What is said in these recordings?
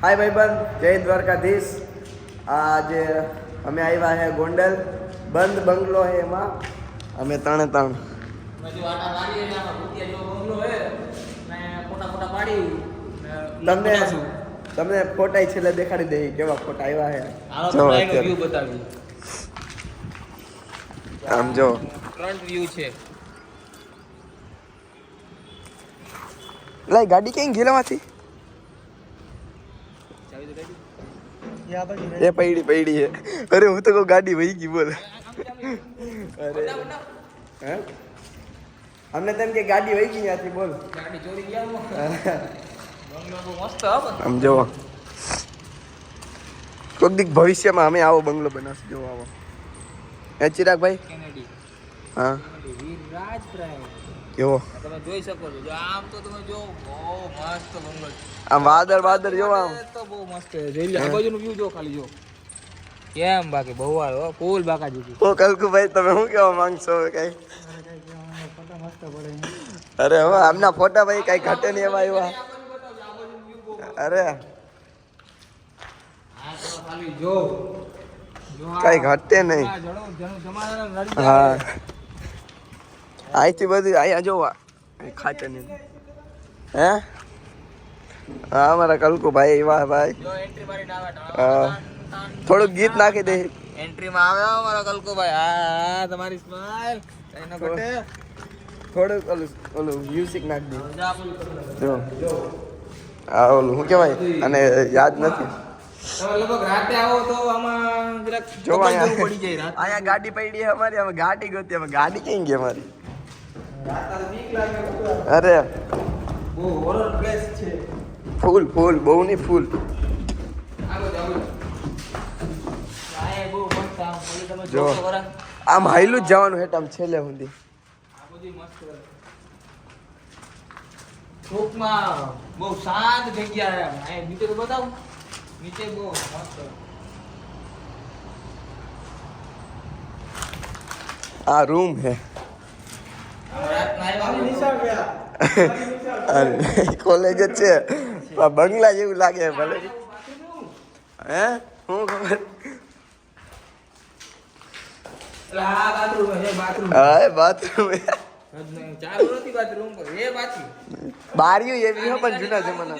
હાય ભાઈબંધ, જય દ્વારકાધીશ. આજે અમે આવ્યા છે ગોંડલ, બંધ બંગલો છે, એમાં અમે ત્રણે ત્રણ તમને ફોટા છેલ્લે દેખાડી દઈએ કેવા ફોટા આવ્યા છે. આમ જો ફ્રન્ટ વ્યૂ છે. લાઈ ગાડી ક્યાં ગયેલામાંથી એ પડી છે. અરે હું તો કહું ગાડી વહી ગઈ. બોલ. અરે હે અમને તેમ કે ગાડી વહી ગઈ ત્યાંથી. બોલ ગાડી ચોરી ગયા. મસ્ત આમ જોવો કોઈક દીક ભવિષ્યમાં અમે આવો બંગલો બનાવશું. જોવો આવો એ ચિરાગભાઈ. હા કેવો તમે જોઈ શકો છો. આમ તો તમે જો બહુ મસ્ત બંગલો છે. આમ વાદળ જો આમ તો બહુ મસ્ત છે. જોઈ લે આ બાજુનો વ્યૂ જો ખાલી જો. કેમ બાકી બહુ વાળો ફૂલ બાકાજી. ઓ કલકુભાઈ તમે શું કહેવા માંગશો કઈ? અરે હવે આમના ફોટા ભાઈ કઈ ઘટે નહીં એવા એવા. અરે ખાલી જો કઈ ઘટે નહીં. હા અહીંથી બધું અહીંયા જોવા ખાતે નહીં. હે હા અમારા કલકુભાઈ વાહ ભાઈ. થોડુંક ગીત નાખી દે. એન્ટ્રી માં આવે અમારા કલકુભાઈ. હા તમારી સ્માઈલ કઈ ન ઘટે. થોડુંક ઓલું મ્યુઝિક નાખી દે. જો આ ઓલું શું કહેવાય અને યાદ નથી. લગભગ રાતે આવો તો આમાં જરાક જો પડી જાય. રાત અહીંયા ગાડી પડી છે અમારી. અમે ગાડી ગોતી. અમે ગાડી ક્યાં ગઈ અમારી? અરે બહુ હોરર પ્લેસ છે. ફૂલ બહુ નહીં ફૂલ. જો આમ હાઈલું જ જવાનું હેઠ આમ છેલ્લે સુધી. ટૂંકમાં બહુ શાંત જગ્યા છે. નીચે તો બતાવું. નીચે બહુ મસ્ત. આ રૂમ હે. કોલેજ જ છે. બંગલા જેવું લાગે ભલે. હે હું ખબર. હા બાથરૂમ બારીઓ એવી હો પણ જૂના જમાના.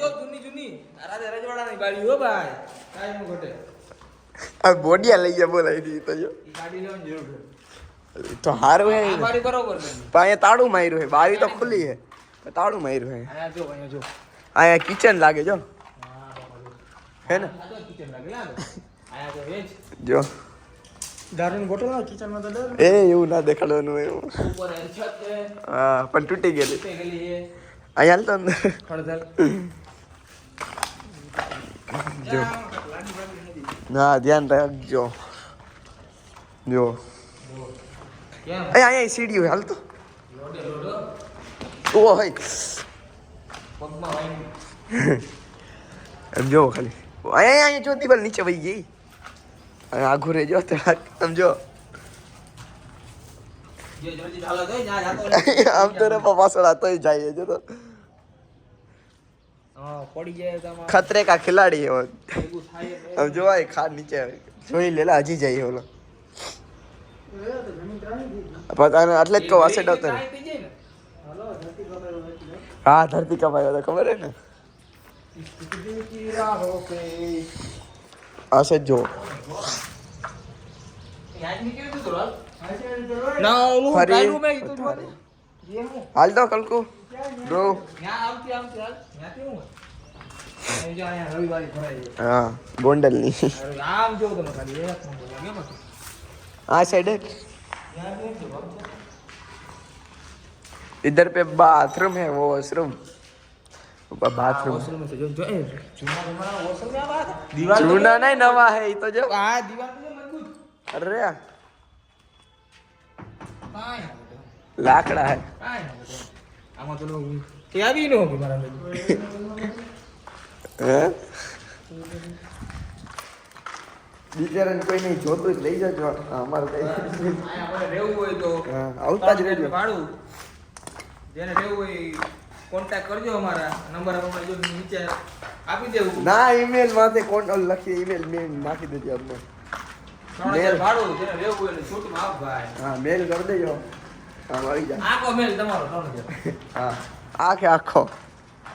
બોડિયા લઈ ગયા બોલાવી દીધી તો જો તો હારું હે. પણ અહીંયા તાળું માર્યું હે. બારી તો ખુલ્લી હે, તાળું માર્યું હે. અહીંયા કિચન લાગે જો. હે ને જો દારૂની બોટલ ના કિચન માં તો ડર. એ એવું ના દેખાડવાનું એવું. ઉપર છત છે. હા પણ તૂટી ગયેલી. અહીંયા હાલ તો અંદર ખડદલ. જો ના ધ્યાન રાખજો. જો કેમ અહીંયા સીડી હાલ તો ઓ હોય પગમાં વાઈ. એમ જો ખાલી અહીંયા જોતી બોલ નીચે વહી ગઈ. આઘું રે જો આમ જો જે જલ્દી ચાલો તો જા જાતો. આમ તો રે પાછળ આતોય જાય જો તો. હા પડી જાય તો ખતરે કા ખિલાડી હે. એવું થાય. હવે જો આ ખાડ નીચે જોઈ લેલા હજી જાય ઓલો. પતાને એટલે જ કહું આ સાઈડ આવતો. હા ધરતી કપાયો તો ખબર હે ને. આ સાઈડ જો હાલ તો કલકુ બ્રો. હા ગોંડલ ની આ साइड है. इधर पे बाथरूम है वो वॉशरूम. बाथरूम जूना नहीं नवा है तो जो. अरे लाकड़ा है. બિચારાને કોઈ નહીં જોતું જ લઈ જજો. અમારું કઈ રહેવું હોય તો આવતા જ રહેજો. ભાડું જેને રહેવું હોય કોન્ટેક્ટ કરજો. અમારા નંબર નીચે આપી દેવું ના ઈમેલ માથે કોન્ટેક્ટ લખી ઈમેલ મેલ નાખી દેજો અમને 3000 ભાડું જેને લેવું હોય એને છૂટમાં આપ ભાઈ હા મેલ કરી દેજો હા મળી જાય આખો મેલ તમારો 3000 હા આખો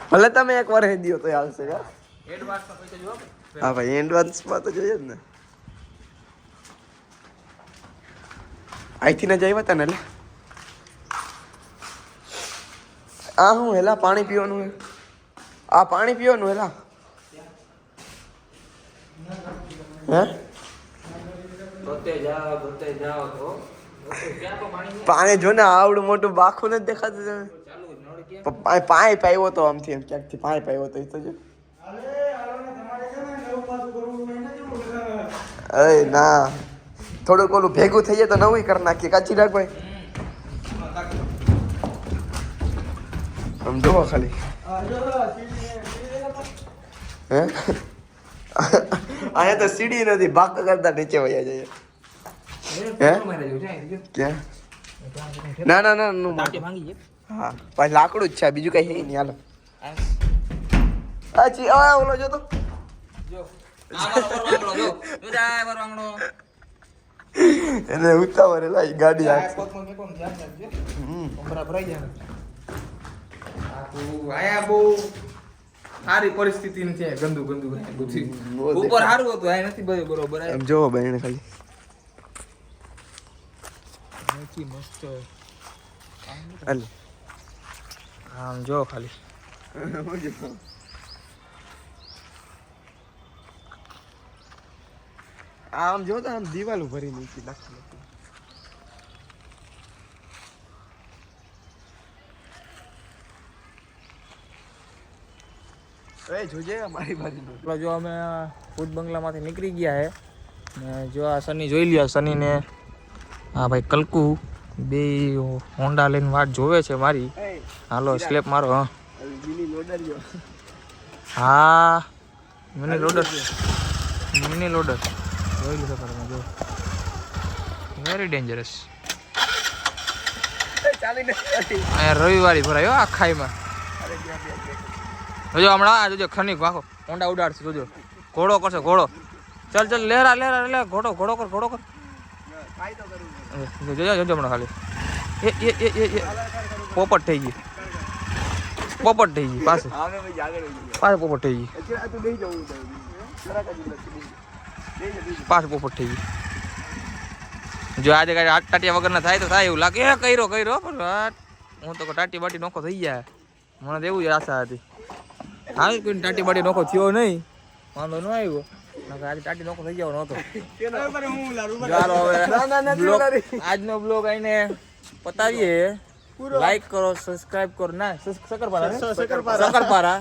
ભલે તમે એક વાર દો તો હાલશે હા એડવાન્સમાં પૈસા જો હા ભાઈ એડવાન્સમાં તો જોઈએ જ ને અહીંથી ને જઈ હતા ને એટલે આ હું હેલા પાણી પીવાનું હે આ પાણી પીવાનું હેલા હે ધોતે જાઓ તો ક્યાં તો પાણી જો ને આવડું મોટું બાખું નથી દેખાતું તમે ચાલુ નળ કે પાઇપ આવ્યો તો આમથી એમ ક્યાંકથી પાઇપ આવ્યો તો એ તો જો અરે ના થોડુંક ઓલું ભેગું થઈ જાય તો નવું કરી નાખીએ કાચી રાખ ભાઈ આમ જોવો ખાલી હે અહીંયા તો સીડી નથી બાક કરતા નીચે વયા જાય ક્યાં ના ના ના નું હા પછી લાકડું જ છે બીજું કઈ હે નહીં હાલો અચી આ ઓલો જો તો જો વાંગડો એને ઉતાવળ લાઈ ગાડી આખી પગમાં કે કોણ ધ્યાન રાખજો ઉમરા ભરાઈ જાય આયા બહુ સારી પરિસ્થિતિ છે ગંદુ બધું ઉપર સારું હતું આ નથી બધું બરોબર એમ જોવો બહેણ ખાલી મસ્ત હાલ આમ જો ખાલી આમ જો તો આમ દિવાલ ભરી નીચી નાખી એ જોજે અમારી બાજુ જો અમે ભૂત બંગલામાંથી નીકળી ગયા હે ને જો આ સની જોઈ લ્યો સનીને હા ભાઈ કલકુ બે હોન્ડા લઈને વાટ જોવે છે મારી હાલો સ્લેપ મારો હા મિની લોડર જો હા મિની લોડર જોઈ લીધો તમે જો વેરી ડેન્જરસ અહીંયા રવિવારી ભરાય હો આખાઈમાં જોજો હમણાં આ જોજો ખની આખો હોન્ડા ઉડાડશે જોજો ઘોડો કરશે ઘોડો ચાલ લેરા ઘોડો કર જોજો હમણાં ખાલી એ પોપટ થઈ ગઈ પાસે પોપટ થઈ ગઈ પોપટ થઈ ગઈ જો આજે કાંઈ આઠ ટાટિયા વગર ના થાય તો થાય એવું લાગે કર્યો પણ હું તો ટાટી બાટી નોખો થઈ જાય મને તો એવું જ આશા હતી હા કોઈ ટાટી બાટી નોખો થયો નહીં વાંધો ન આવ્યો આજે ટાટી નોખો થઈ જવાનો હતો આજનો બ્લોગ આઈને પતાવીએ લાઈક કરો સબસ્ક્રાઇબ કરો ના શકરપારા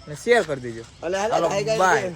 ને શેર કરી દેજો બાય